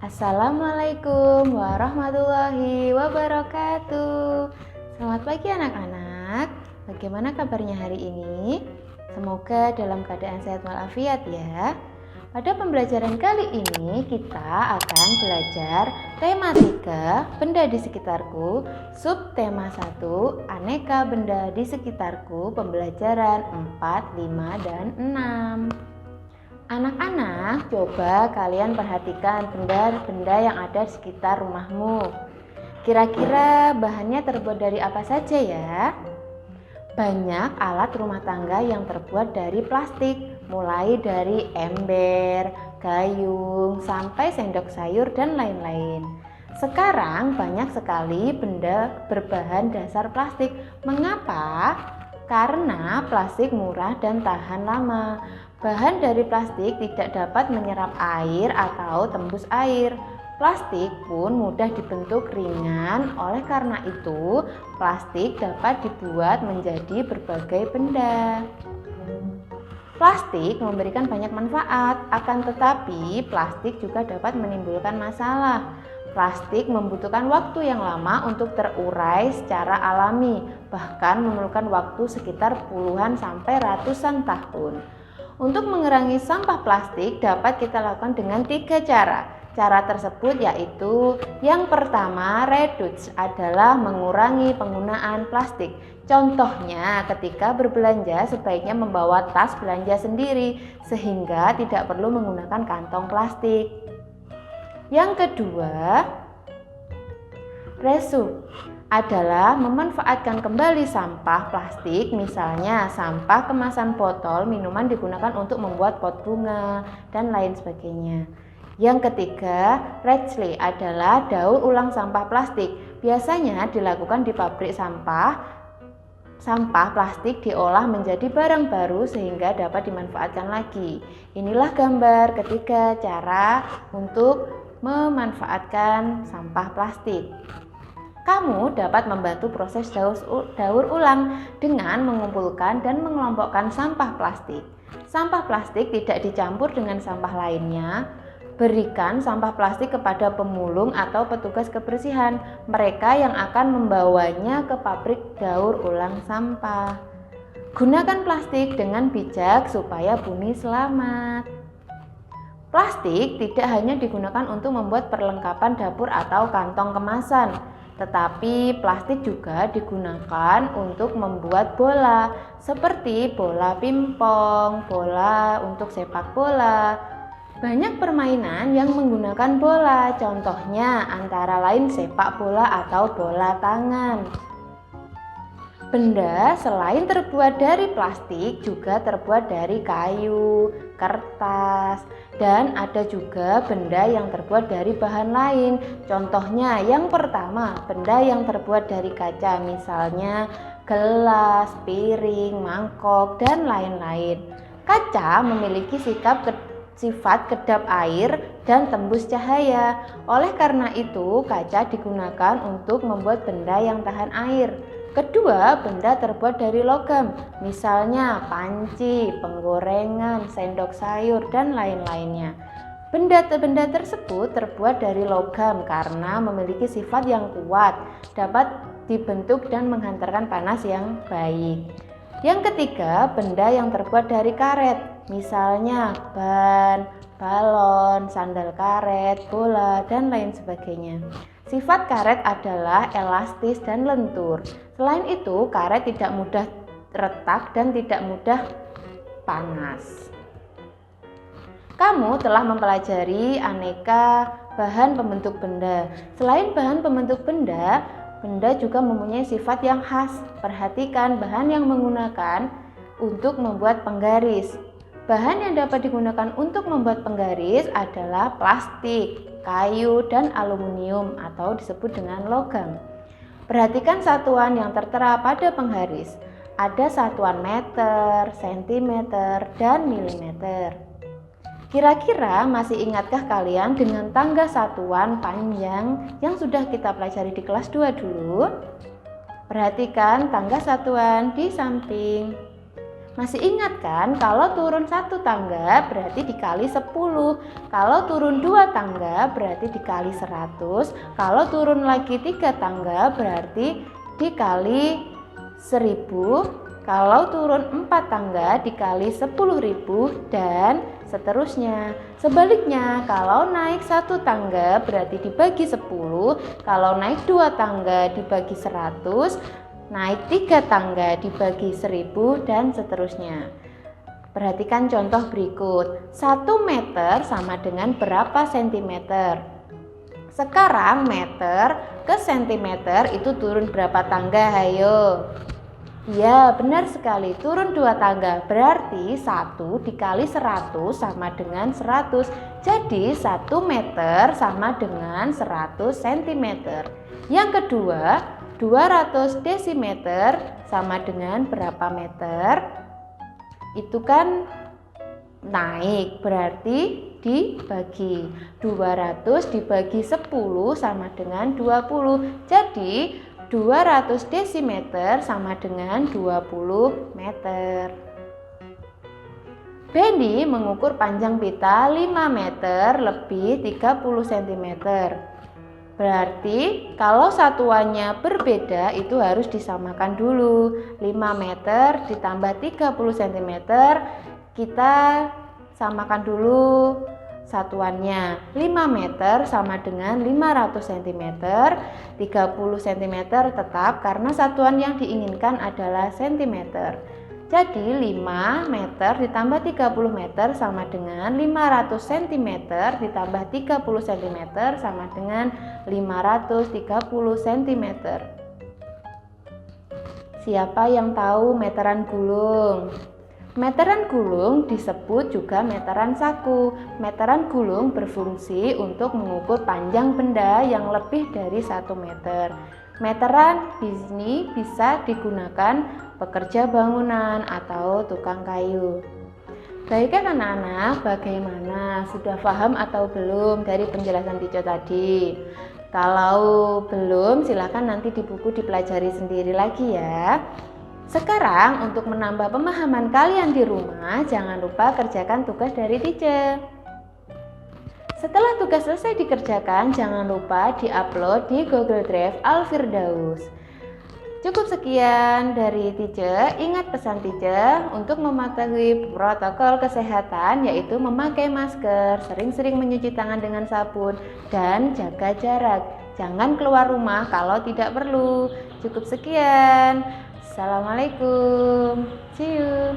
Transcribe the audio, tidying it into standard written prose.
Assalamualaikum warahmatullahi wabarakatuh. Selamat pagi anak-anak. Bagaimana kabarnya hari ini? Semoga dalam keadaan sehat walafiat ya. Pada pembelajaran kali ini kita akan belajar tema 3, benda di sekitarku, subtema 1, aneka benda di sekitarku, pembelajaran 4, 5, dan 6. Anak-anak, coba kalian perhatikan benda-benda yang ada di sekitar rumahmu. Kira-kira bahannya terbuat dari apa saja ya? Banyak alat rumah tangga yang terbuat dari plastik, mulai dari ember, gayung, sampai sendok sayur dan lain-lain. Sekarang banyak sekali benda berbahan dasar plastik. Mengapa? Karena plastik murah dan tahan lama. Bahan dari plastik tidak dapat menyerap air atau tembus air. Plastik pun mudah dibentuk ringan, oleh karena itu plastik dapat dibuat menjadi berbagai benda. Plastik memberikan banyak manfaat, akan tetapi plastik juga dapat menimbulkan masalah. Plastik membutuhkan waktu yang lama untuk terurai secara alami, bahkan memerlukan waktu sekitar puluhan sampai ratusan tahun. Untuk mengurangi sampah plastik dapat kita lakukan dengan 3 cara. Cara tersebut yaitu yang pertama, reduce adalah mengurangi penggunaan plastik. Contohnya ketika berbelanja sebaiknya membawa tas belanja sendiri sehingga tidak perlu menggunakan kantong plastik. Yang kedua, reuse adalah memanfaatkan kembali sampah plastik, misalnya sampah kemasan botol minuman digunakan untuk membuat pot bunga dan lain sebagainya. Yang ketiga, recycle adalah daur ulang sampah plastik. Biasanya dilakukan di pabrik sampah. Sampah plastik diolah menjadi barang baru sehingga dapat dimanfaatkan lagi. Inilah gambar ketiga cara untuk memanfaatkan sampah plastik. Kamu dapat membantu proses daur ulang dengan mengumpulkan dan mengelompokkan sampah plastik. Sampah plastik tidak dicampur dengan sampah lainnya. Berikan sampah plastik kepada pemulung atau petugas kebersihan. Mereka yang akan membawanya ke pabrik daur ulang sampah. Gunakan plastik dengan bijak supaya bumi selamat. Plastik tidak hanya digunakan untuk membuat perlengkapan dapur atau kantong kemasan, tetapi plastik juga digunakan untuk membuat bola, seperti bola pingpong, bola untuk sepak bola. Banyak permainan yang menggunakan bola, contohnya antara lain sepak bola atau bola tangan. Benda selain terbuat dari plastik juga terbuat dari kayu, kertas, dan ada juga benda yang terbuat dari bahan lain. Contohnya yang pertama, benda yang terbuat dari kaca, misalnya gelas, piring, mangkok, dan lain-lain. Kaca memiliki sifat kedap air dan tembus cahaya. Oleh karena itu, kaca digunakan untuk membuat benda yang tahan air. Kedua, benda terbuat dari logam, misalnya panci, penggorengan, sendok sayur, dan lain-lainnya. Benda-benda tersebut terbuat dari logam karena memiliki sifat yang kuat, dapat dibentuk dan menghantarkan panas yang baik. Yang ketiga, benda yang terbuat dari karet, misalnya ban, balon, sandal karet, bola, dan lain sebagainya. Sifat karet adalah elastis dan lentur. Selain itu, karet tidak mudah retak dan tidak mudah panas. Kamu telah mempelajari aneka bahan pembentuk benda. Selain bahan pembentuk benda, benda juga mempunyai sifat yang khas. Perhatikan bahan yang menggunakan untuk membuat penggaris. Bahan yang dapat digunakan untuk membuat penggaris adalah plastik, kayu, dan aluminium atau disebut dengan logam. Perhatikan satuan yang tertera pada penggaris. Ada satuan meter, sentimeter, dan milimeter. Kira-kira masih ingatkah kalian dengan tangga satuan panjang yang sudah kita pelajari di kelas 2 dulu? Perhatikan tangga satuan di samping. Masih ingat kan, kalau turun 1 tangga berarti dikali 10. Kalau turun 2 tangga berarti dikali 100. Kalau turun lagi 3 tangga berarti dikali 1000. Kalau turun 4 tangga dikali 10.000 dan seterusnya. Sebaliknya, kalau naik 1 tangga berarti dibagi 10. Kalau naik 2 tangga dibagi 100. Naik 3 tangga dibagi 1000 dan seterusnya. Perhatikan contoh berikut. 1 meter sama dengan berapa sentimeter? Sekarang meter ke sentimeter itu turun berapa tangga? Hayo. Ya, benar sekali. Turun 2 tangga. Berarti 1 dikali 100 sama dengan 100. Jadi 1 meter sama dengan 100 cm. Yang kedua, 200 desimeter sama dengan berapa meter? Itu kan naik, berarti dibagi. 200 dibagi 10 sama dengan 20. Jadi 200 desimeter sama dengan 20 meter. Benny mengukur panjang pita 5 meter lebih 30 cm. Berarti kalau satuannya berbeda itu harus disamakan dulu. 5 meter ditambah 30 cm, kita samakan dulu satuannya. 5 meter sama dengan 500 cm, 30 cm tetap karena satuan yang diinginkan adalah cm. Jadi 5 meter ditambah 30 meter sama dengan 500 cm ditambah 30 cm sama dengan 530 cm. Siapa yang tahu meteran gulung? Meteran gulung disebut juga meteran saku. Meteran gulung berfungsi untuk mengukur panjang benda yang lebih dari 1 meter. Meteran ini bisa digunakan pekerja bangunan atau tukang kayu. Baik kan anak-anak, bagaimana? Sudah paham atau belum dari penjelasan Tico tadi? Kalau belum, silakan nanti di buku dipelajari sendiri lagi ya. Sekarang untuk menambah pemahaman kalian di rumah, jangan lupa kerjakan tugas dari Tico. Setelah tugas selesai dikerjakan, jangan lupa di-upload di Google Drive Al-Firdaus. Cukup sekian dari Tico. Ingat pesan Tico untuk mematuhi protokol kesehatan, yaitu memakai masker, sering-sering mencuci tangan dengan sabun, dan jaga jarak. Jangan keluar rumah kalau tidak perlu. Cukup sekian. Assalamualaikum. See you.